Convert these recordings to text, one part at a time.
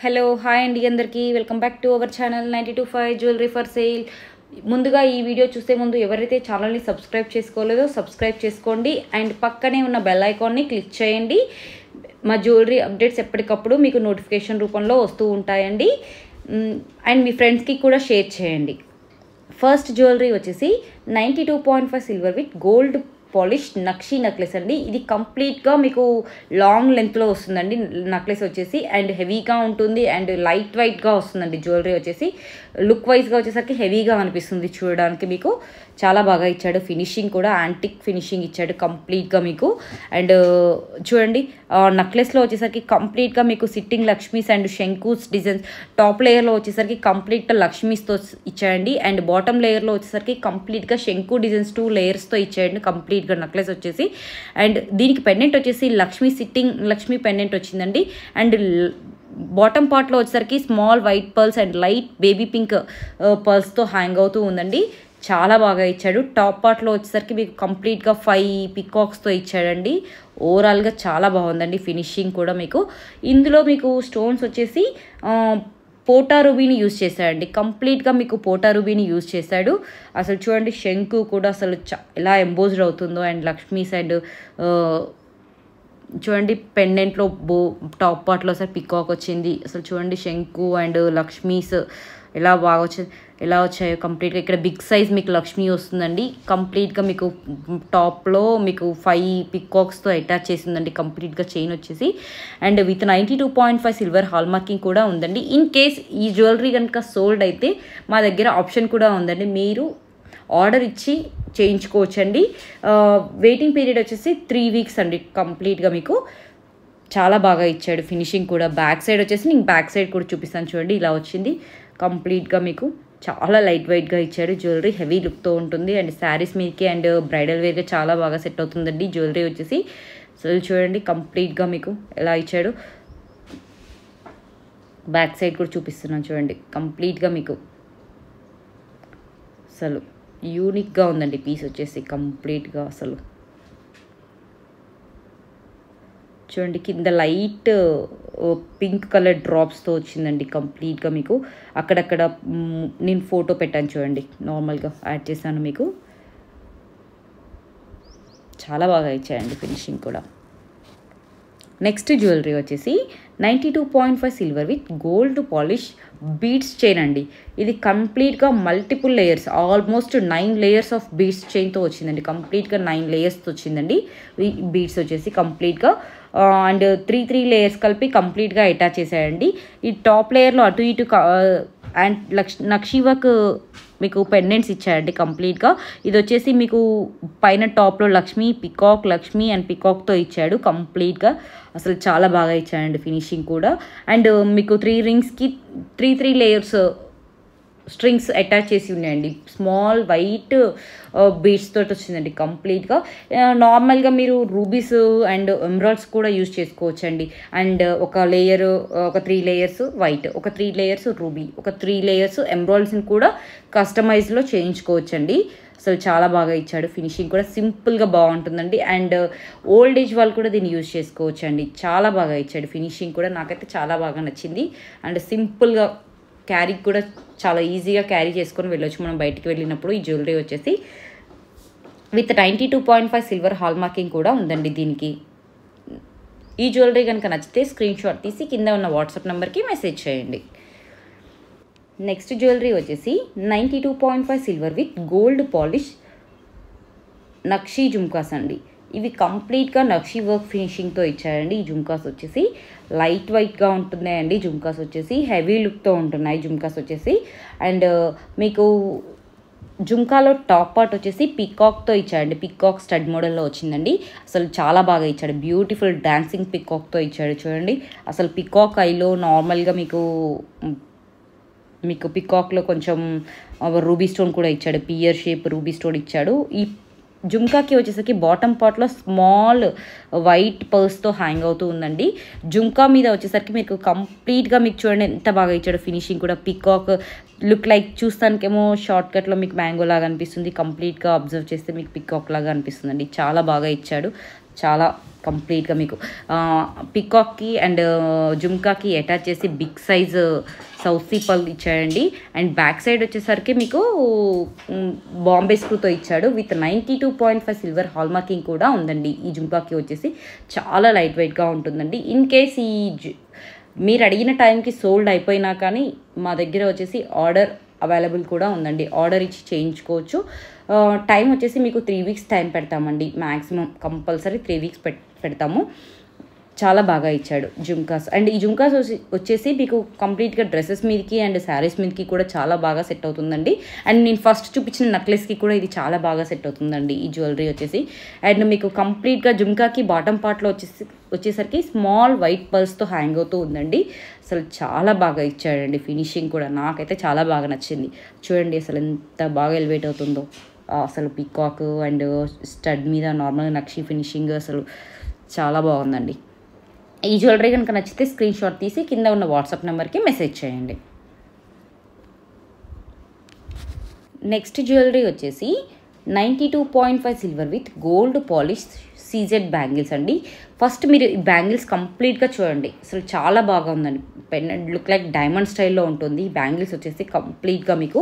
Hello hi అండి అందరికీ welcome back to our channel 92.5 jewellery for sale. ముందుగా ఈ వీడియో చూసే ముందు ఎవరైతే ఛానల్ని సబ్స్క్రైబ్ చేసుకోలేదో సబ్స్క్రైబ్ చేసుకోండి అండ్ పక్కనే ఉన్న బెల్ ఐకాన్ని క్లిక్ చేయండి. మా జ్యువెలరీ అప్డేట్స్ ఎప్పటికప్పుడు మీకు నోటిఫికేషన్ రూపంలో వస్తూ ఉంటాయండి. అండ్ మీ ఫ్రెండ్స్కి కూడా షేర్ చేయండి. ఫస్ట్ జ్యువెలరీ వచ్చేసి 92.5 silver with gold polish nakshi necklace అండి. ఇది కంప్లీట్గా మీకు లాంగ్ లెంత్లో వస్తుందండి. నెక్లెస్ వచ్చేసి అండ్ హెవీగా ఉంటుంది అండ్ లైట్ వెయిట్గా వస్తుందండి. జ్యువెలరీ వచ్చేసి లుక్ వైజ్గా వచ్చేసరికి హెవీగా అనిపిస్తుంది చూడడానికి. మీకు చాలా బాగా ఇచ్చాడు. ఫినిషింగ్ కూడా యాంటిక్ ఫినిషింగ్ ఇచ్చాడు కంప్లీట్గా మీకు. అండ్ చూడండి నెక్లెస్లో వచ్చేసరికి కంప్లీట్గా మీకు సిట్టింగ్ లక్ష్మీస్ అండ్ శంకుస్ డిజైన్స్, టాప్ లేయర్లో వచ్చేసరికి కంప్లీట్గా లక్ష్మీస్తో ఇచ్చాయండి. అండ్ బాటమ్ లేయర్లో వచ్చేసరికి కంప్లీట్గా శంకు డిజైన్స్ 2 లేయర్స్తో ఇచ్చాయండి కంప్లీట్గా నెక్లెస్ వచ్చేసి. అండ్ దీనికి పెండెంట్ వచ్చేసి లక్ష్మీ పెండెంట్ వచ్చిందండి. అండ్ బాటమ్ పార్ట్లో వచ్చేసరికి small white pearls and light baby pink పర్ల్స్తో హ్యాంగ్ అవుతూ ఉందండి. చాలా బాగా ఇచ్చాడు. టాప్ పార్ట్లో వచ్చేసరికి మీకు కంప్లీట్గా 5 పికాక్స్తో ఇచ్చాడండి. ఓవరాల్గా చాలా బాగుందండి ఫినిషింగ్ కూడా మీకు. ఇందులో మీకు స్టోన్స్ వచ్చేసి పోటా రూబీని యూజ్ చేశాడండి. కంప్లీట్గా మీకు పోటా రూబీని యూజ్ చేశాడు. అసలు చూడండి శంకు కూడా అసలు ఎలా ఎంబోజ్డ్ అవుతుందో. అండ్ లక్ష్మీస్ అండ్ చూడండి పెండెంట్లో టాప్ పార్ట్లో అసలు పికాక్ వచ్చింది. అసలు చూడండి శంకు అండ్ లక్ష్మీస్ ఎలా బాగా ఎలా వచ్చాయో కంప్లీట్గా. ఇక్కడ బిగ్ సైజ్ మీకు లక్ష్మీ వస్తుందండి. కంప్లీట్గా మీకు టాప్లో మీకు 5 పికాక్స్తో అటాచ్ చేసిందండి కంప్లీట్గా చైన్ వచ్చేసి. And with 92.5 silver hall marking కూడా ఉందండి. ఇన్ కేస్ ఈ జ్యువెలరీ కనుక సోల్డ్ అయితే మా దగ్గర ఆప్షన్ కూడా ఉందండి. మీరు ఆర్డర్ ఇచ్చి చేయించుకోవచ్చండి. వెయిటింగ్ పీరియడ్ వచ్చేసి 3 వీక్స్ అండి కంప్లీట్గా మీకు. చాలా బాగా ఇచ్చాడు ఫినిషింగ్ కూడా. బ్యాక్ సైడ్ వచ్చేసి నేను బ్యాక్ సైడ్ కూడా చూపిస్తాను చూడండి. ఇలా వచ్చింది కంప్లీట్గా మీకు. చాలా లైట్ వెయిట్గా ఇచ్చాడు. జ్యువెలరీ హెవీ లుక్తో ఉంటుంది అండ్ శారీస్ మీదకి అండ్ బ్రైడల్ వేర్గా చాలా బాగా సెట్ అవుతుందండి జ్యువెలరీ వచ్చేసి. సో చూడండి కంప్లీట్గా మీకు ఎలా ఇచ్చాడు. బ్యాక్ సైడ్ కూడా చూపిస్తున్నాను చూడండి. కంప్లీట్గా మీకు అసలు యూనిక్గా ఉందండి పీస్ వచ్చేసి కంప్లీట్గా. అసలు చూడండి కింద లైట్ పింక్ కలర్ డ్రాప్స్తో వచ్చిందండి కంప్లీట్గా మీకు. అక్కడక్కడ నేను ఫోటో పెట్టాను చూడండి, నార్మల్గా యాడ్ చేశాను మీకు. చాలా బాగా ఇచ్చాయండి ఫినిషింగ్ కూడా. నెక్స్ట్ జ్యువెలరీ వచ్చేసి 92.5 silver with gold polish beads chain అండి. ఇది కంప్లీట్గా multiple layers, almost 9 layers of beads చైన్తో వచ్చిందండి. కంప్లీట్గా 9 లేయర్స్తో వచ్చిందండి బీడ్స్ వచ్చేసి కంప్లీట్గా. అండ్ 3 లేయర్స్ కలిపి కంప్లీట్గా అటాచ్ చేశాయండి. ఈ టాప్ లేయర్లో అటు ఇటు అండ్ నక్షి వర్క్ మీకు పెండెంట్స్ ఇచ్చాయండి కంప్లీట్గా. ఇది వచ్చేసి మీకు పైన టాప్లో లక్ష్మీ అండ్ పికాక్తో ఇచ్చాడు కంప్లీట్గా. అసలు చాలా బాగా ఇచ్చాడండి ఫినిషింగ్ కూడా. అండ్ మీకు 3 రింగ్స్కి 3 లేయర్స్ స్ట్రింగ్స్ అటాచ్ చేసి ఉన్నాయండి. స్మాల్ వైట్ బీడ్స్ తోటి వచ్చిందండి కంప్లీట్గా. నార్మల్గా మీరు రూబీస్ అండ్ ఎమరాల్డ్స్ కూడా యూజ్ చేసుకోవచ్చండి. అండ్ ఒక 3 లేయర్స్ వైట్, ఒక 3 లేయర్స్ రూబీ, ఒక 3 లేయర్స్ ఎమరాల్డ్స్ని కూడా కస్టమైజ్లో చేయించుకోవచ్చండి. అసలు చాలా బాగా ఇచ్చాడు. ఫినిషింగ్ కూడా సింపుల్గా బాగుంటుందండి. అండ్ ఓల్డ్ ఏజ్ వాళ్ళు కూడా దీన్ని యూజ్ చేసుకోవచ్చు అండి. చాలా బాగా ఇచ్చాడు ఫినిషింగ్ కూడా. నాకైతే చాలా బాగా నచ్చింది. అండ్ సింపుల్గా క్యారీ కూడా చాలా ఈజీగా క్యారీ చేసుకొని వెళ్ళొచ్చు మనం బయటికి వెళ్ళినప్పుడు. ఈ జ్యువెలరీ వచ్చేసి విత్ 92.5 సిల్వర్ హాల్ మార్కింగ్ కూడా ఉందండి దీనికి. ఈ జ్యువెలరీ కనుక నచ్చితే స్క్రీన్ షాట్ తీసి కింద ఉన్న వాట్సాప్ నెంబర్కి మెసేజ్ చేయండి. నెక్స్ట్ జ్యువెలరీ వచ్చేసి 92.5 సిల్వర్ విత్ గోల్డ్ పాలిష్ నక్షి జుమ్కాస్ అండి. ఇవి కంప్లీట్గా నక్షి వర్క్ ఫినిషింగ్తో ఇచ్చారండి. ఈ జుమ్కాస్ వచ్చేసి లైట్ వెయిట్గా ఉంటున్నాయండి. జుమ్కాస్ వచ్చేసి హెవీ లుక్తో ఉంటున్నాయి జుమ్కాస్ వచ్చేసి. అండ్ మీకు జుమ్కాలో టాప్ పార్ట్ వచ్చేసి పికాక్తో ఇచ్చాడండి. పికాక్ స్టడ్ మోడల్లో వచ్చిందండి. అసలు చాలా బాగా ఇచ్చాడు. బ్యూటిఫుల్ డాన్సింగ్ పికాక్తో ఇచ్చాడు చూడండి. అసలు పికాక్ ఐలో నార్మల్గా మీకు పికాక్లో కొంచెం రూబీ స్టోన్ కూడా ఇచ్చాడు. పియర్ షేప్ రూబీ స్టోన్ ఇచ్చాడు. ఈ జుమ్కాకి వచ్చేసరికి బాటమ్ పార్ట్లో స్మాల్ వైట్ పర్స్తో హ్యాంగ్ అవుతూ ఉందండి. జుమ్కా మీద వచ్చేసరికి మీకు కంప్లీట్గా మీకు చూడండి ఎంత బాగా ఇచ్చాడు ఫినిషింగ్ కూడా. పికాక్ లుక్ లైక్ చూస్తానికేమో షార్ట్ కట్లో మీకు మ్యాంగో లాగా అనిపిస్తుంది. కంప్లీట్గా అబ్జర్వ్ చేస్తే మీకు పికాక్ లాగా అనిపిస్తుందండి. చాలా బాగా ఇచ్చాడు. చాలా కంప్లీట్గా మీకు పికాక్కి అండ్ జుమ్కాకి అటాచ్ చేసి బిగ్ సైజ్ సౌతీ పల్ ఇచ్చాడండి. అండ్ బ్యాక్ సైడ్ వచ్చేసరికి మీకు బాంబే స్క్రూతో ఇచ్చాడు. విత్ 92.5 సిల్వర్ హాల్ మార్కింగ్ కూడా ఉందండి. ఈ జుమ్కాకి వచ్చేసి చాలా లైట్ వెయిట్గా ఉంటుందండి. ఇన్ కేస్ మీరు అడిగిన టైంకి సోల్డ్ అయిపోయినా కానీ మా దగ్గర వచ్చేసి ఆర్డర్ అవైలబుల్ కూడా ఉందండి. ఆర్డర్ ఇచ్చి చేయించుకోవచ్చు. టైం వచ్చేసి మీకు 3 వీక్స్ టైం పెడతామండి. మ్యాక్సిమం కంపల్సరీ 3 వీక్స్ పెడతాము. చాలా బాగా ఇచ్చాడు జుమ్కాస్. అండ్ ఈ జుమ్కాస్ వచ్చేసి మీకు కంప్లీట్గా డ్రెస్సెస్ మీదకి అండ్ శారీస్ మీదకి కూడా చాలా బాగా సెట్ అవుతుందండి. అండ్ నేను ఫస్ట్ చూపించిన నెక్లెస్కి కూడా ఇది చాలా బాగా సెట్ అవుతుందండి ఈ జ్యువెలరీ వచ్చేసి. అండ్ మీకు కంప్లీట్గా జుమ్కాకి బాటమ్ పార్ట్లో వచ్చేసరికి స్మాల్ వైట్ పర్ల్స్తో హ్యాంగ్ అవుతూ ఉందండి. అసలు చాలా బాగా ఇచ్చాడండి. ఫినిషింగ్ కూడా నాకైతే చాలా బాగా నచ్చింది. చూడండి అసలు ఎంత బాగా ఎలివేట్ అవుతుందో. అసలు పికాక్ అండ్ స్టడ్ మీద నార్మల్గా నక్షి ఫినిషింగ్ అసలు చాలా బాగుందండి. ఈ జ్యువెలరీ కనుక నచ్చితే స్క్రీన్ షాట్ తీసి కింద ఉన్న వాట్సాప్ నెంబర్కి మెసేజ్ చేయండి. నెక్స్ట్ జ్యువెలరీ వచ్చేసి 92.5 silver with gold polish CZ bangles అండి. ఫస్ట్ మీరు ఈ బ్యాంగిల్స్ కంప్లీట్గా చూడండి. అసలు చాలా బాగా ఉందండి. పెండెంట్ లుక్ లైక్ డైమండ్ స్టైల్లో ఉంటుంది. బ్యాంగిల్స్ వచ్చేసి కంప్లీట్గా మీకు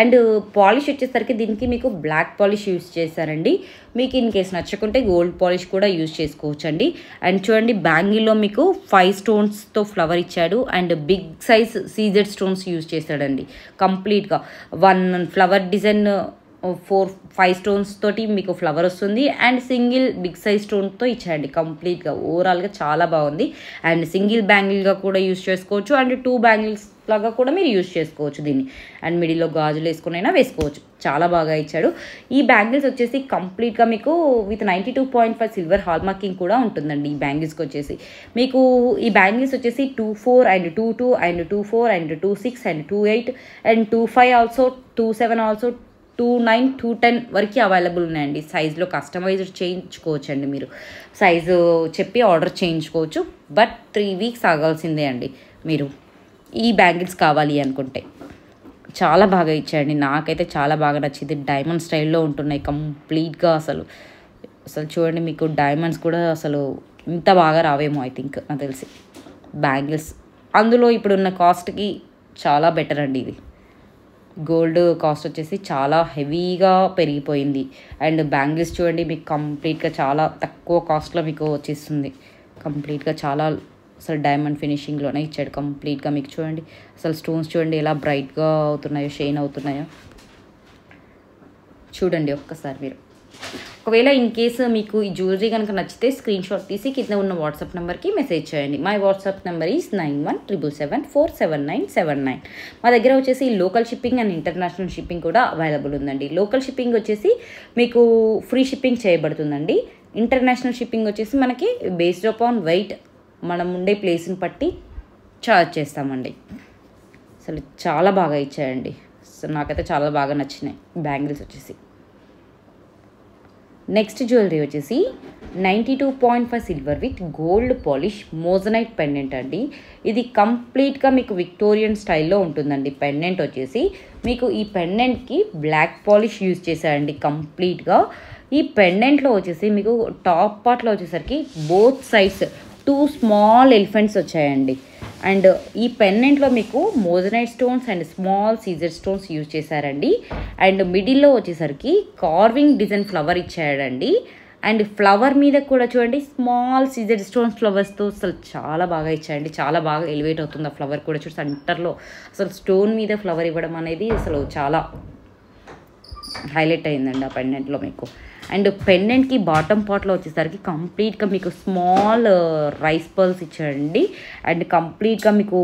అండ్ పాలిష్ వచ్చేసరికి దీనికి మీకు బ్లాక్ పాలిష్ యూస్ చేశారండి. మీకు ఇన్ కేసు నచ్చకుంటే గోల్డ్ పాలిష్ కూడా యూజ్ చేసుకోవచ్చు అండి. అండ్ చూడండి బ్యాంగిల్లో మీకు 5 స్టోన్స్తో ఫ్లవర్ ఇచ్చాడు and big size CZ stones use చేశాడండి. కంప్లీట్గా 1 ఫ్లవర్ డిజైన్ 4-5 స్టోన్స్ తోటి మీకు ఫ్లవర్ వస్తుంది. అండ్ సింగిల్ బిగ్ సైజ్ స్టోన్తో ఇచ్చాయండి. కంప్లీట్గా ఓవరాల్గా చాలా బాగుంది. అండ్ సింగిల్ బ్యాంగిల్గా కూడా యూజ్ చేసుకోవచ్చు అండ్ 2 బ్యాంగిల్స్ లాగా కూడా మీరు యూజ్ చేసుకోవచ్చు దీన్ని. అండ్ మిడిల్లో గాజులు వేసుకునైనా వేసుకోవచ్చు. చాలా బాగా ఇచ్చాడు. ఈ బ్యాంగిల్స్ వచ్చేసి కంప్లీట్గా మీకు విత్ 92.5 సిల్వర్ హాల్ మార్కింగ్ కూడా ఉంటుందండి. ఈ బ్యాంగిల్స్కి వచ్చేసి మీకు ఈ బ్యాంగిల్స్ వచ్చేసి 24 and 22 and 24 and 26 and 28 and 25 also 27 also 29, 210 వరకు అవైలబుల్ ఉన్నాయండి. సైజులో కస్టమైజ్డ్ చేయించుకోవచ్చు అండి. మీరు సైజు చెప్పి ఆర్డర్ చేయించుకోవచ్చు. బట్ 3 వీక్స్ ఆగాల్సిందే అండి మీరు ఈ బ్యాంగిల్స్ కావాలి అనుకుంటే. చాలా బాగా ఇచ్చాయండి. నాకైతే చాలా బాగా నచ్చింది. డైమండ్ స్టైల్లో ఉంటున్నాయి కంప్లీట్గా. అసలు చూడండి మీకు డైమండ్స్ కూడా అసలు ఇంత బాగా రావేమో ఐ థింక్ నాకు తెలిసి బ్యాంగిల్స్. అందులో ఇప్పుడున్న కాస్ట్కి చాలా బెటర్ అండి ఇది. గోల్డ్ కాస్ట్ వచ్చేసి చాలా హెవీగా పెరిగిపోయింది. అండ్ బ్యాంగిల్స్ చూడండి మీకు కంప్లీట్గా చాలా తక్కువ కాస్ట్లో మీకు వచ్చేస్తుంది. కంప్లీట్గా చాలా అసలు డైమండ్ ఫినిషింగ్లోనే ఇచ్చాడు. కంప్లీట్గా మీకు చూడండి అసలు స్టోన్స్ చూడండి ఎలా బ్రైట్గా అవుతున్నాయో, షైన్ అవుతున్నాయో చూడండి ఒక్కసారి మీరు. ఒకవేళ ఇన్ కేసు మీకు ఈ జ్యువెలరీ కనుక నచ్చితే స్క్రీన్ షాట్ తీసి కింద ఉన్న వాట్సాప్ నెంబర్కి మెసేజ్ చేయండి. My WhatsApp number is 9177747979. మా దగ్గర వచ్చేసి local shipping and international shipping కూడా అవైలబుల్ ఉందండి. లోకల్ షిప్పింగ్ వచ్చేసి మీకు ఫ్రీ షిప్పింగ్ చేయబడుతుందండి. ఇంటర్నేషనల్ షిప్పింగ్ వచ్చేసి మనకి బేస్డ్ అపాన్ వెయిట్ మనం ఉండే ప్లేస్ని బట్టి ఛార్జ్ చేస్తామండి. అసలు చాలా బాగా ఇచ్చాయండి. సో నాకైతే చాలా బాగా నచ్చినాయి బ్యాంగిల్స్ వచ్చేసి. నెక్స్ట్ జ్యువెలరీ వచ్చేసి 92.5 silver with gold polish moissanite pendant అండి. ఇది కంప్లీట్గా మీకు విక్టోరియన్ స్టైల్లో ఉంటుందండి. పెండెంట్ వచ్చేసి మీకు ఈ పెండెంట్కి బ్లాక్ పాలిష్ యూజ్ చేశారండి కంప్లీట్గా. ఈ పెండెంట్లో వచ్చేసి మీకు టాప్ పార్ట్లో వచ్చేసరికి బోత్ సైడ్స్ 2 స్మాల్ ఎలిఫెంట్స్ వచ్చాయండి. అండ్ ఈ పెండెంట్లో మీకు moissanite stones and small CZ stones use చేశారండి. అండ్ మిడిల్లో వచ్చేసరికి కార్వింగ్ డిజైన్ ఫ్లవర్ ఇచ్చాడండి. అండ్ ఫ్లవర్ మీద కూడా చూడండి స్మాల్ సీజర్ స్టోన్స్ ఫ్లవర్స్తో అసలు చాలా బాగా ఇచ్చాయండి. చాలా బాగా ఎలివేట్ అవుతుంది ఆ ఫ్లవర్ కూడా. చూడండి సెంటర్లో అసలు స్టోన్ మీద ఫ్లవర్ ఇవ్వడం అనేది అసలు చాలా హైలైట్ అయిందండి ఆ పెండెంట్లో మీకు. అండ్ పెండెంట్కి బాటమ్ పార్ట్లో వచ్చేసరికి కంప్లీట్గా మీకు స్మాల్ రైస్ పర్ల్స్ ఇచ్చాడండి. అండ్ కంప్లీట్గా మీకు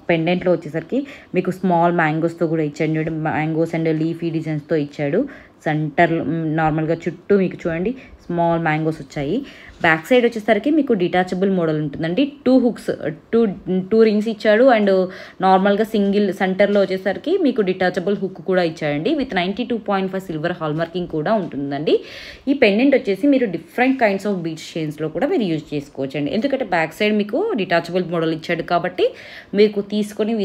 పెండెంట్లో వచ్చేసరికి మీకు స్మాల్ మ్యాంగోస్తో కూడా ఇచ్చాడు. మ్యాంగోస్ అండ్ లీఫీ డిజైన్స్తో ఇచ్చాడు. సెంటర్ నార్మల్గా చుట్టూ మీకు చూడండి స్మాల్ మ్యాంగోస్ వచ్చాయి. బ్యాక్ సైడ్ వచ్చేసరికి మీకు డిటాచబుల్ మోడల్ ఉంటుందండి. 2 హుక్స్ 2 రింగ్స్ ఇచ్చాడు. అండ్ నార్మల్గా సింగిల్ సెంటర్లో వచ్చేసరికి మీకు డిటాచబుల్ హుక్ కూడా ఇచ్చాడండి. విత్ 92.5 సిల్వర్ హాల్ మార్కింగ్ కూడా ఉంటుందండి. ఈ పెండెంట్ వచ్చేసి మీరు డిఫరెంట్ కైండ్స్ ఆఫ్ బీడ్స్ చైన్స్లో కూడా మీరు యూజ్ చేసుకోవచ్చు అండి. ఎందుకంటే బ్యాక్ సైడ్ మీకు డిటాచబుల్ మోడల్ ఇచ్చాడు కాబట్టి మీకు తీసుకొని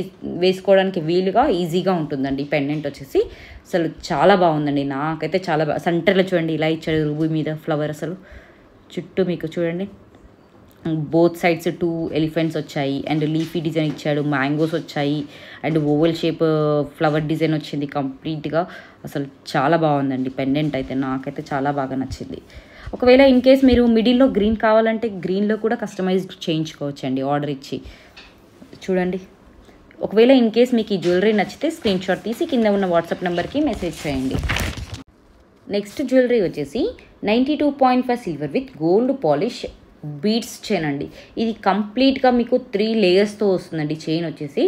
వేసుకోవడానికి వీలుగా ఈజీగా ఉంటుందండి ఈ పెండెంట్ వచ్చేసి. అసలు చాలా బాగుందండి. నాకైతే చాలా సెంటర్లో చూడండి ఇలా ఇచ్చాడు రూబీ మీద ఫ్లవర్. అసలు చుట్టూ మీకు చూడండి బోత్ సైడ్స్ 2 ఎలిఫెంట్స్ వచ్చాయి అండ్ లీఫీ డిజైన్ ఇచ్చాడు, మ్యాంగోస్ వచ్చాయి and oval shape flower design వచ్చింది కంప్లీట్గా. అసలు చాలా బాగుందండి పెండెంట్ అయితే, నాకైతే చాలా బాగా నచ్చింది. ఒకవేళ ఇన్ కేస్ మీరు మిడిల్లో గ్రీన్ కావాలంటే గ్రీన్లో కూడా కస్టమైజ్ చేయించుకోవచ్చు అండి ఆర్డర్ ఇచ్చి. చూడండి, ఒకవేళ ఇన్ కేస్ మీకు ఈ జ్యువెలరీ నచ్చితే స్క్రీన్ షాట్ తీసి కింద ఉన్న వాట్సాప్ నెంబర్కి మెసేజ్ చేయండి. నెక్స్ట్ జ్యువెలరీ వచ్చేసి 92.5 silver with gold polish beads chain అండి. ఇది కంప్లీట్గా మీకు 3 లేయర్స్తో వస్తుందండి చైన్ వచ్చేసి.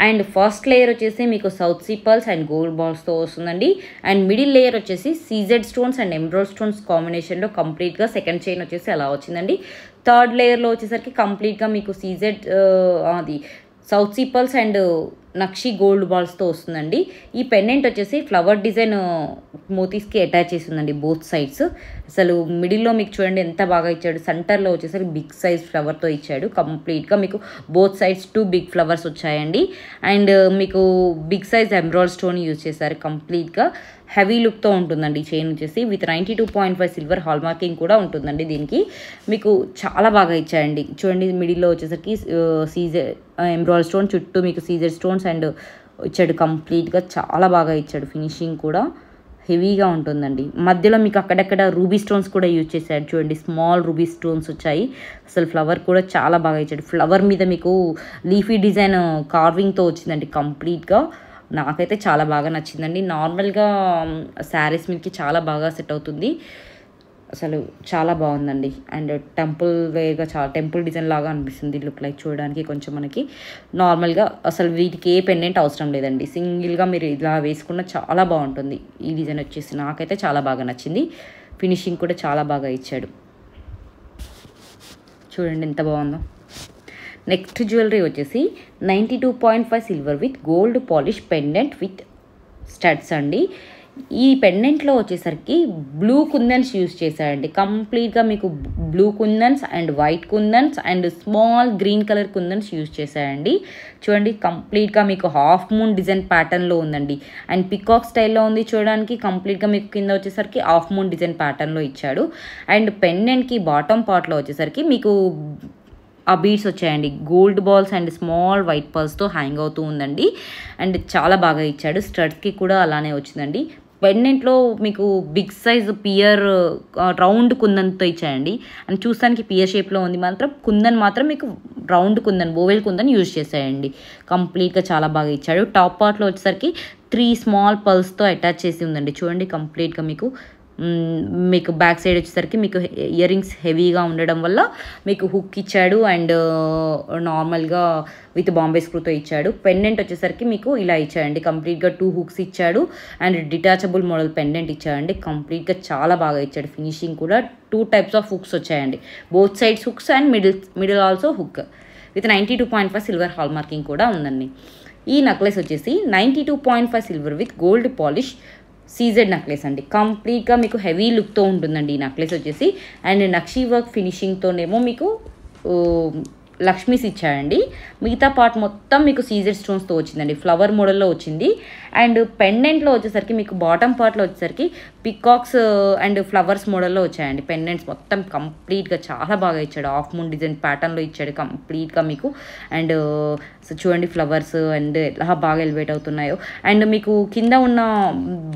అండ్ ఫస్ట్ లేయర్ వచ్చేసి మీకు south sea pearls and gold బాల్స్తో వస్తుందండి. అండ్ మిడిల్ లేయర్ వచ్చేసి CZ stones and emerald stones కాంబినేషన్లో కంప్లీట్గా సెకండ్ చైన్ వచ్చేసి అలా వచ్చిందండి. థర్డ్ లేయర్లో వచ్చేసరికి కంప్లీట్గా మీకు సీజెడ్ అది south sea pearls and nakshi gold బాల్స్తో వస్తుందండి. ఈ పెండెంట్ వచ్చేసి ఫ్లవర్ డిజైన్ మోతీస్కి అటాచ్ చేసి ఉందండి బోత్ సైడ్స్. అసలు మిడిల్లో మీకు చూడండి ఎంత బాగా ఇచ్చాడు. సెంటర్లో వచ్చేసరికి బిగ్ సైజ్ ఫ్లవర్తో ఇచ్చాడు. కంప్లీట్గా మీకు బోత్ సైడ్స్ 2 బిగ్ ఫ్లవర్స్ వచ్చాయండి. అండ్ మీకు big size emerald stone use చేశారు. కంప్లీట్గా హెవీ లుక్తో ఉంటుందండి చైన్ వచ్చేసి. విత్ 92.5 సిల్వర్ హాల్ మార్కింగ్ కూడా ఉంటుందండి దీనికి. మీకు చాలా బాగా ఇచ్చాయండి. చూడండి మిడిల్లో వచ్చేసరికి సీజర్ ఎమరాల్డ్ స్టోన్, చుట్టూ మీకు సీజర్ స్టోన్స్ అండ్ ఇచ్చాడు. కంప్లీట్గా చాలా బాగా ఇచ్చాడు. ఫినిషింగ్ కూడా హెవీగా ఉంటుందండి. మధ్యలో మీకు అక్కడక్కడ రూబీ స్టోన్స్ కూడా యూజ్ చేశాడు. చూడండి స్మాల్ రూబీ స్టోన్స్ వచ్చాయి. అసలు ఫ్లవర్ కూడా చాలా బాగా ఇచ్చాడు. ఫ్లవర్ మీద మీకు లీఫీ డిజైన్ కార్వింగ్తో వచ్చిందండి కంప్లీట్గా. నాకైతే చాలా బాగా నచ్చిందండి. నార్మల్గా శారీస్ మీదకి చాలా బాగా సెట్ అవుతుంది. అసలు చాలా బాగుందండి. అండ్ టెంపుల్ వేర్గా చాలా టెంపుల్ డిజైన్ లాగా అనిపిస్తుంది లుక్ లైక్ చూడడానికి కొంచెం మనకి. నార్మల్గా అసలు వీటికి ఏ పెండెంట్ అవసరం లేదండి. సింగిల్గా మీరు ఇలా వేసుకున్న చాలా బాగుంటుంది. ఈ డిజైన్ వచ్చేసి నాకైతే చాలా బాగా నచ్చింది. ఫినిషింగ్ కూడా చాలా బాగా ఇచ్చాడు. చూడండి ఎంత బాగుందో. నెక్స్ట్ జ్యువెలరీ వచ్చేసి 92.5 silver with gold polish pendant with studs అండి. ఈ పెండెంట్లో వచ్చేసరికి బ్లూ కుందన్స్ యూజ్ చేశారండి. కంప్లీట్గా మీకు blue kundans and white kundans and small green colour kundans use చేశారండి. చూడండి కంప్లీట్గా మీకు హాఫ్ మూన్ డిజైన్ ప్యాటర్న్లో ఉందండి. అండ్ పికాక్ స్టైల్లో ఉంది చూడడానికి. కంప్లీట్గా మీకు కింద వచ్చేసరికి హాఫ్ మూన్ డిజైన్ ప్యాటర్న్లో ఇచ్చాడు. అండ్ పెండెంట్కి బాటమ్ పార్ట్లో వచ్చేసరికి మీకు ఆ బీడ్స్ వచ్చాయండి. Gold balls and small white పర్ల్స్తో హ్యాంగ్ అవుతూ ఉందండి. అండ్ చాలా బాగా ఇచ్చాడు. స్టడ్స్కి కూడా అలానే వచ్చిందండి. పెండెంట్లో మీకు బిగ్ సైజ్ పియర్ రౌండ్ కుందన్తో ఇచ్చాయండి. అండ్ చూస్తానికి పియర్ షేప్లో ఉంది, మాత్రం కుందన్ మాత్రం మీకు round kundan oval kundan use చేశాయండి. కంప్లీట్గా చాలా బాగా ఇచ్చాడు. టాప్ పార్ట్లో వచ్చేసరికి 3 స్మాల్ పర్ల్స్తో అటాచ్ చేసి ఉందండి. చూడండి కంప్లీట్గా మీకు బ్యాక్ సైడ్ వచ్చేసరికి మీకు ఇయర్ రింగ్స్ హెవీగా ఉండడం వల్ల మీకు హుక్ ఇచ్చాడు. అండ్ నార్మల్గా విత్ బాంబే స్క్రూతో ఇచ్చాడు. పెండెంట్ వచ్చేసరికి మీకు ఇలా ఇచ్చాడండి. కంప్లీట్గా 2 హుక్స్ ఇచ్చాడు. అండ్ డిటాచబుల్ మోడల్ పెండెంట్ ఇచ్చాడండి. కంప్లీట్గా చాలా బాగా ఇచ్చాడు. ఫినిషింగ్ కూడా 2 టైప్స్ ఆఫ్ హుక్స్ వచ్చాయండి. Both sides hooks and middle also hook with 92.5 silver hall marking కూడా ఉందండి. ఈ నెక్లెస్ వచ్చేసి 92.5 silver with gold polish CZ necklace అండి. కంప్లీట్గా మీకు హెవీ లుక్తో ఉంటుందండి ఈ నెక్లెస్ వచ్చేసి. అండ్ నక్షీ వర్క్ ఫినిషింగ్తోనేమో మీకు లక్ష్మీస్ ఇచ్చాడండి. మిగతా పార్ట్ మొత్తం మీకు సీజెడ్ స్టోన్స్తో వచ్చిందండి. ఫ్లవర్ మోడల్లో వచ్చింది. అండ్ పెండెంట్లో వచ్చేసరికి మీకు బాటమ్ పార్ట్లో వచ్చేసరికి పికాక్స్ అండ్ ఫ్లవర్స్ మోడల్లో వచ్చాయండి. పెండెంట్స్ మొత్తం కంప్లీట్గా చాలా బాగా ఇచ్చాడు. హాఫ్ మూన్ డిజైన్ ప్యాటర్న్లో ఇచ్చాడు కంప్లీట్గా మీకు. అండ్ చూడండి ఫ్లవర్స్ అండ్ ఎలా బాగా ఎలివేట్ అవుతున్నాయో. అండ్ మీకు కింద ఉన్న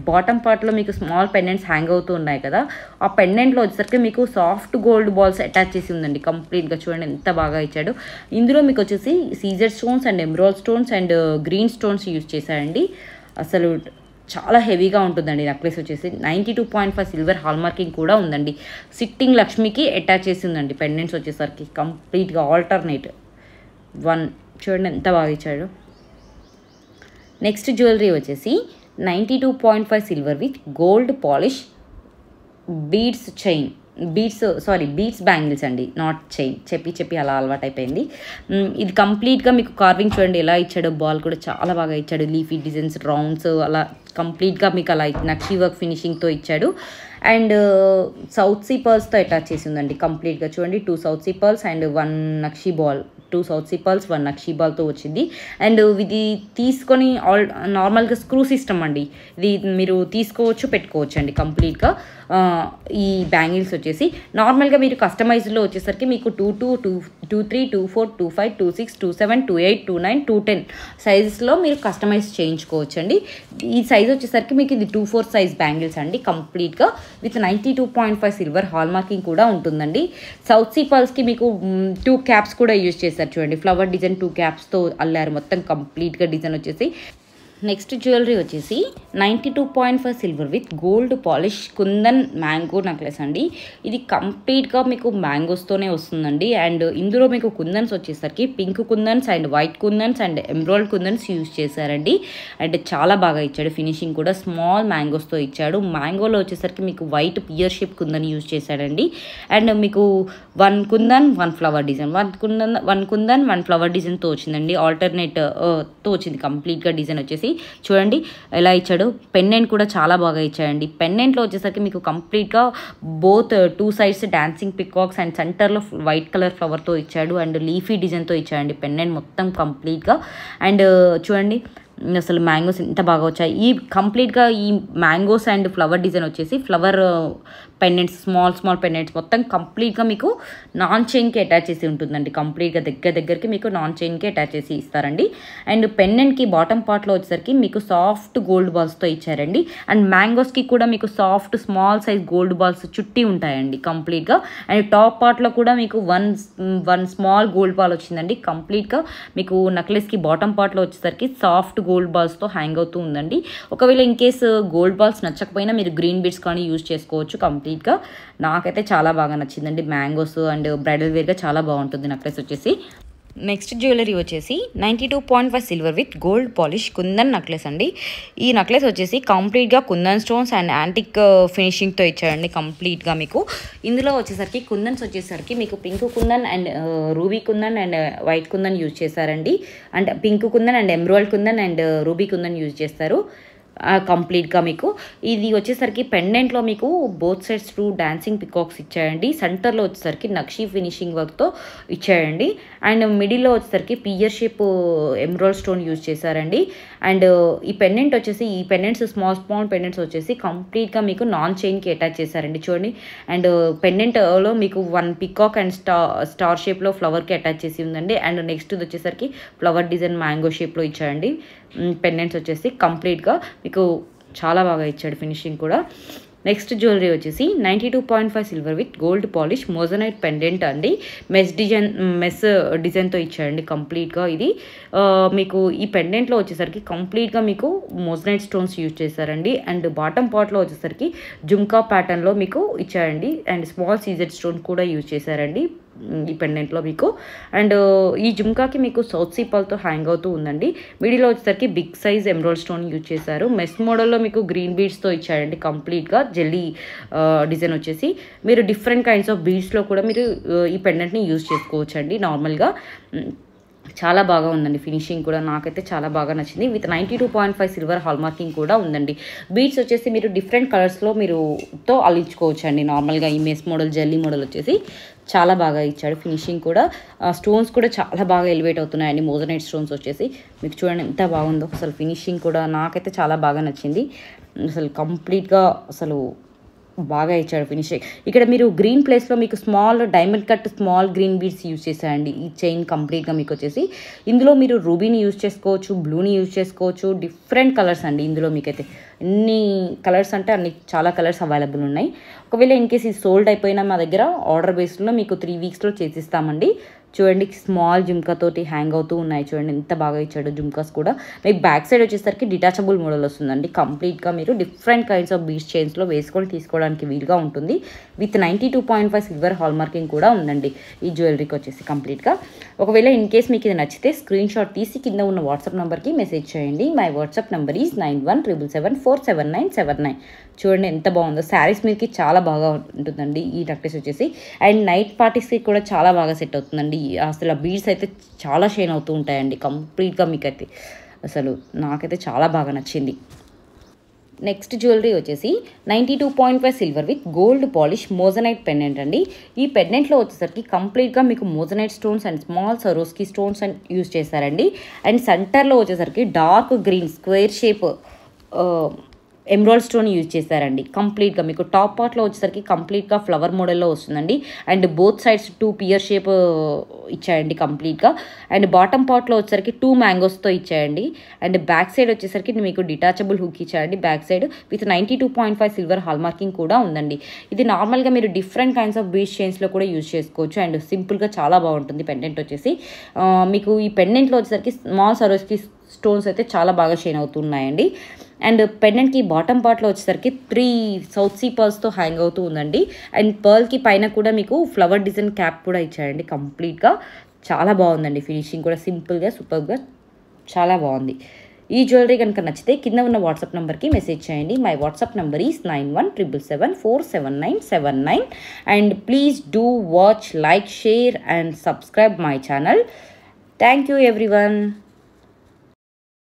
బాటమ్ పార్ట్లో మీకు స్మాల్ పెండెంట్స్ హ్యాంగ్ అవుతూ ఉన్నాయి కదా, ఆ పెండెంట్లో వచ్చేసరికి మీకు సాఫ్ట్ గోల్డ్ బాల్స్ అటాచ్ చేసి ఉందండి. కంప్లీట్గా చూడండి ఎంత బాగా ఇచ్చాడు. ఇందులో మీకు వచ్చేసి CZ stones and emerald stones and green stones use చేశారండి. అసలు చాలా హెవీగా ఉంటుందండి నెక్లెస్ వచ్చేసి. 92.5 సిల్వర్ హాల్ మార్కింగ్ కూడా ఉందండి. సిట్టింగ్ లక్ష్మికి అటాచ్ చేసి ఉందండి పెండెంట్స్ వచ్చేసరికి కంప్లీట్గా ఆల్టర్నేట్ 1. చూడండి ఎంత బాగా ఇచ్చాడు. నెక్స్ట్ జ్యువెలరీ వచ్చేసి 92.5 silver with gold polish beads chain beads bangles అండి, నాట్ చైన్. చెప్పి అలా అలవాటు అయిపోయింది. ఇది కంప్లీట్గా మీకు కార్వింగ్ చూడండి ఎలా ఇచ్చాడో. బాల్ కూడా చాలా బాగా ఇచ్చాడు. లీఫీ డిజైన్స్ రౌండ్స్ అలా కంప్లీట్గా మీకు అలా నక్షీ వర్క్ ఫినిషింగ్తో ఇచ్చాడు. అండ్ సౌత్ సీ పర్ల్స్తో అటాచ్ చేసి ఉందండి. కంప్లీట్గా చూడండి 2 సౌత్ సీ పర్ల్స్ అండ్ 1 నక్షీ బాల్, 2 సౌత్ సీ పర్ల్స్ 1 నక్షీ బాల్తో వచ్చింది. అండ్ ఇది తీసుకొని నార్మల్గా స్క్రూ సిస్టమ్ అండి. ఇది మీరు తీసుకోవచ్చు పెట్టుకోవచ్చు అండి. కంప్లీట్గా ఈ బ్యాంగిల్స్ వచ్చేసి నార్మల్గా మీరు కస్టమైజ్లో వచ్చేసరికి మీకు 22, 23, 24, 25, 26, 27, 28, 29, 210 సైజెస్లో మీరు కస్టమైజ్ చేయించుకోవచ్చు అండి. ఈ సైజ్ వచ్చేసరికి మీకు ఇది 24 సైజ్ బ్యాంగిల్స్ అండి కంప్లీట్గా విత్ 92.5 సిల్వర్ హాల్ మార్కింగ్ కూడా ఉంటుందండి. సౌత్ సీ పర్ల్స్కి మీకు 2 క్యాప్స్ కూడా యూజ్ చేశారు చూడండి. ఫ్లవర్ డిజైన్ 2 క్యాప్స్తో అల్లారు మొత్తం కంప్లీట్గా డిజైన్ వచ్చేసి. నెక్స్ట్ జ్యువెలరీ వచ్చేసి 92.5 silver with gold polish kundan mango necklace అండి. ఇది కంప్లీట్గా మీకు మ్యాంగోస్తోనే వస్తుందండి. అండ్ ఇందులో మీకు కుందన్స్ వచ్చేసరికి pink kundans and white kundans and ఎమ్రాయిడ్ kundans use చేశారండి. అండ్ చాలా బాగా ఇచ్చాడు. ఫినిషింగ్ కూడా స్మాల్ మ్యాంగోస్తో ఇచ్చాడు. మ్యాంగోలో వచ్చేసరికి మీకు white pear shape kundan use చేశాడండి. అండ్ మీకు 1 kundan 1 flower design 1 kundan 1 flower డిజైన్తో వచ్చిందండి. ఆల్టర్నేట్ తో వచ్చింది కంప్లీట్గా డిజైన్ వచ్చేసి. చూడండి ఎలా ఇచ్చాడు. పెండెంట్ కూడా చాలా బాగా ఇచ్చాడండి. పెండెంట్లో వచ్చేసరికి మీకు కంప్లీట్గా both 2 sides dancing peacocks and సెంటర్లో వైట్ కలర్ ఫ్లవర్తో ఇచ్చాడు. అండ్ లీఫీ డిజైన్తో ఇచ్చాడండి పెండెంట్ మొత్తం కంప్లీట్గా. అండ్ చూడండి అసలు మ్యాంగోస్ ఎంత బాగా వచ్చాయి. ఈ కంప్లీట్గా ఈ మ్యాంగోస్ అండ్ ఫ్లవర్ డిజైన్ వచ్చేసి ఫ్లవర్ పెండెంట్స్ స్మాల్ పెండెంట్స్ మొత్తం కంప్లీట్గా మీకు నాన్ చైన్కి అటాచ్ చేసి ఉంటుందండి. కంప్లీట్గా దగ్గరికి మీకు నాన్ చైన్కి అటాచ్ చేసి ఇస్తారండి. అండ్ పెండెంట్కి బాటమ్ పార్ట్లో వచ్చేసరికి మీకు సాఫ్ట్ గోల్డ్ బాల్స్తో ఇచ్చారండి. అండ్ మ్యాంగోస్కి కూడా మీకు soft small size gold balls చుట్టి ఉంటాయండి కంప్లీట్గా. అండ్ టాప్ పార్ట్లో కూడా మీకు వన్ స్మాల్ గోల్డ్ బాల్ వచ్చిందండి. కంప్లీట్గా మీకు నెక్లెస్కి బాటమ్ పార్ట్లో వచ్చేసరికి సాఫ్ట్ గోల్డ్ బాల్స్తో హ్యాంగ్ అవుతూ ఉందండి. ఒకవేళ ఇన్ కేస్ గోల్డ్ బాల్స్ నచ్చకపోయినా మీరు గ్రీన్ బీడ్స్ కానీ యూజ్ చేసుకోవచ్చు కంప్లీట్గా. నాకైతే చాలా బాగా నచ్చిందండి. మ్యాంగోస్ అండ్ బ్రైడల్ వేర్గా చాలా బాగుంటుంది నెక్లెస్ వచ్చేసి. నెక్స్ట్ జ్యువెలరీ వచ్చేసి 92.5 silver with gold polish kundan necklace అండి. ఈ నెక్లెస్ వచ్చేసి కంప్లీట్గా కుందన్ స్టోన్స్ అండ్ యాంటిక్ ఫినిషింగ్తో ఇచ్చాడండి కంప్లీట్గా మీకు. ఇందులో వచ్చేసరికి కుందన్స్ వచ్చేసరికి మీకు pink kundan and ruby kundan and white kundan use చేశారండి. And pink kundan and emerald kundan and ruby kundan use చేస్తారు కంప్లీట్గా మీకు. ఇది వచ్చేసరికి పెండెంట్లో మీకు బోత్ సైడ్స్ 2 డాన్సింగ్ పికాక్స్ ఇచ్చాయండి. సెంటర్లో వచ్చేసరికి నక్షీ ఫినిషింగ్ వర్క్తో ఇచ్చాయండి. అండ్ మిడిల్లో వచ్చేసరికి pear shape emerald stone use చేశారండి. అండ్ ఈ పెండెంట్ వచ్చేసి ఈ పెండెంట్స్ స్మాల్ పెండెంట్స్ వచ్చేసి కంప్లీట్గా మీకు నాన్ చైన్కి అటాచ్ చేశారండి చూడండి. అండ్ పెండెంట్లో మీకు 1 పికాక్ అండ్ స్టార్ షేప్లో ఫ్లవర్కి అటాచ్ చేసి ఉందండి. అండ్ నెక్స్ట్ వచ్చేసరికి ఫ్లవర్ డిజైన్ మ్యాంగో షేప్లో ఇచ్చాడండి. పెండెంట్స్ వచ్చేసి కంప్లీట్గా మీకు చాలా బాగా ఇచ్చాడు ఫినిషింగ్ కూడా. నెక్స్ట్ జ్యువెలరీ వచ్చేసి 92.5 silver with gold polish moissanite pendant అండి. మెస్ డిజైన్తో ఇచ్చాడండి కంప్లీట్గా. ఇది మీకు ఈ పెండెంట్లో వచ్చేసరికి కంప్లీట్గా మీకు మోజనైట్ స్టోన్స్ యూజ్ చేశారండి. అండ్ బాటమ్ పార్ట్లో వచ్చేసరికి జుమ్కా ప్యాటర్న్లో మీకు ఇచ్చారండి. అండ్ స్మాల్ సీజెడ్ స్టోన్ కూడా యూజ్ చేశారండి ఈ పెండెంట్లో మీకు. అండ్ ఈ జుమ్కాకి మీకు సౌత్ సీ పర్ల్తో హ్యాంగ్ అవుతూ ఉందండి. మిడిల్లో వచ్చేసరికి big size emerald stone use చేశారు. మెస్ మోడల్లో మీకు గ్రీన్ బీడ్స్తో ఇచ్చారండి కంప్లీట్గా. జెల్లీ డిజైన్ వచ్చేసి మీరు డిఫరెంట్ కైండ్స్ ఆఫ్ బీడ్స్లో కూడా మీరు ఈ పెండెంట్ని యూజ్ చేసుకోవచ్చు అండి నార్మల్గా. చాలా బాగా ఉందండి ఫినిషింగ్ కూడా. నాకైతే చాలా బాగా నచ్చింది. విత్ 92.5 సిల్వర్ హాల్ మార్కింగ్ కూడా ఉందండి. బీడ్స్ వచ్చేసి మీరు డిఫరెంట్ కలర్స్లో తో అల్లించుకోవచ్చు అండి నార్మల్గా. ఈ మెస్ మోడల్ జెల్లీ మోడల్ వచ్చేసి చాలా బాగా ఇచ్చాడు ఫినిషింగ్ కూడా. స్టోన్స్ కూడా చాలా బాగా ఎలివేట్ అవుతున్నాయండి. మోజనైట్ స్టోన్స్ వచ్చేసి మీకు చూడండి ఎంత బాగుందో. అసలు ఫినిషింగ్ కూడా నాకైతే చాలా బాగా నచ్చింది. అసలు కంప్లీట్గా అసలు బాగా ఇచ్చాడు ఫినిషింగ్. ఇక్కడ మీరు గ్రీన్ ప్లేస్లో మీకు small diamond cut small green beads use చేశారండి ఈ చైన్ కంప్లీట్గా మీకు వచ్చేసి. ఇందులో మీరు రూబీని యూజ్ చేసుకోవచ్చు, బ్లూని యూజ్ చేసుకోవచ్చు, డిఫరెంట్ కలర్స్ అండి. ఇందులో మీకైతే ఎన్ని కలర్స్ అంటే అన్ని చాలా కలర్స్ అవైలబుల్ ఉన్నాయి. ఒకవేళ ఇన్ కేస్ ఇది సోల్డ్ అయిపోయినా మా దగ్గర ఆర్డర్ బేస్లో మీకు 3 వీక్స్లో చేసిస్తామండి. చూడండి స్మాల్ జుమ్కాతోటి హ్యాంగ్ అవుతూ ఉన్నాయి. చూడండి ఎంత బాగా ఇచ్చాడు జుమ్కాస్ కూడా. మీకు బ్యాక్ సైడ్ వచ్చేసరికి డిటాచబుల్ మోడల్ వస్తుందండి. కంప్లీట్గా మీరు డిఫరెంట్ కైండ్స్ ఆఫ్ బీడ్స్ చైన్స్లో వేసుకొని తీసుకోవడానికి వీలుగా ఉంటుంది. విత్ 92.5 సిల్వర్ హాల్ మార్కింగ్ కూడా ఉందండి ఈ జ్యువెలరీకి వచ్చేసి కంప్లీట్గా. ఒకవేళ ఇన్ కేస్ మీకు ఇది నచ్చితే స్క్రీన్ షాట్ తీసి కింద ఉన్న వాట్సాప్ నెంబర్కి మెసేజ్ చేయండి. My WhatsApp number is 9177747979. చూడండి ఎంత బాగుందో. శారీస్ మీదకి చాలా బాగా ఉంటుందండి ఈ నెక్లెస్ వచ్చేసి. అండ్ నైట్ పార్టీస్కి కూడా చాలా బాగా సెట్ అవుతుందండి. అసలు ఆ బీడ్స్ అయితే చాలా షైన్ అవుతూ ఉంటాయండి కంప్లీట్గా మీకైతే. అసలు నాకైతే చాలా బాగా నచ్చింది. నెక్స్ట్ జ్యువెలరీ వచ్చేసి 92.5 silver with gold polish moissanite pendant అండి. ఈ పెండెంట్లో వచ్చేసరికి కంప్లీట్గా మీకు moissanite stones and small సరోస్కి stones and use చేశారండి. అండ్ సెంటర్లో వచ్చేసరికి dark green square shape emerald stone use చేశారండి కంప్లీట్గా. మీకు టాప్ పార్ట్లో వచ్చేసరికి కంప్లీట్గా ఫ్లవర్ మోడల్లో వస్తుందండి. And both sides 2 pear shape ఇచ్చాయండి కంప్లీట్గా. అండ్ బాటమ్ పార్ట్లో వచ్చేసరికి 2 మ్యాంగోస్తో ఇచ్చాయండి. అండ్ బ్యాక్ సైడ్ వచ్చేసరికి మీకు డిటాచబుల్ హుక్ ఇచ్చాయండి back side with 92.5 silver hall marking కూడా ఉందండి. ఇది నార్మల్గా మీరు డిఫరెంట్ కైండ్స్ ఆఫ్ బీచ్ చైన్స్లో కూడా యూజ్ చేసుకోవచ్చు. అండ్ సింపుల్గా చాలా బాగుంటుంది పెండెంట్ వచ్చేసి. మీకు ఈ పెండెంట్లో వచ్చేసరికి స్మాల్ సరోస్కి స్టోన్స్ అయితే చాలా బాగా షైన్ అవుతున్నాయండి. అండ్ పెండెంట్కి బాటమ్ పార్ట్లో వచ్చేసరికి 3 సౌత్ సీ పర్ల్స్తో హ్యాంగ్ అవుతూ ఉందండి. అండ్ పర్ల్కి పైన కూడా మీకు ఫ్లవర్ డిజైన్ క్యాప్ కూడా ఇచ్చాయండి కంప్లీట్గా. చాలా బాగుందండి ఫినిషింగ్ కూడా సింపుల్గా సూపర్గా చాలా బాగుంది. ఈ జ్యువెలరీ కనుక నచ్చితే కింద ఉన్న వాట్సాప్ నెంబర్కి మెసేజ్ చేయండి. My WhatsApp number is 9177747979. And please do watch, like, share and subscribe my channel. Thank you everyone.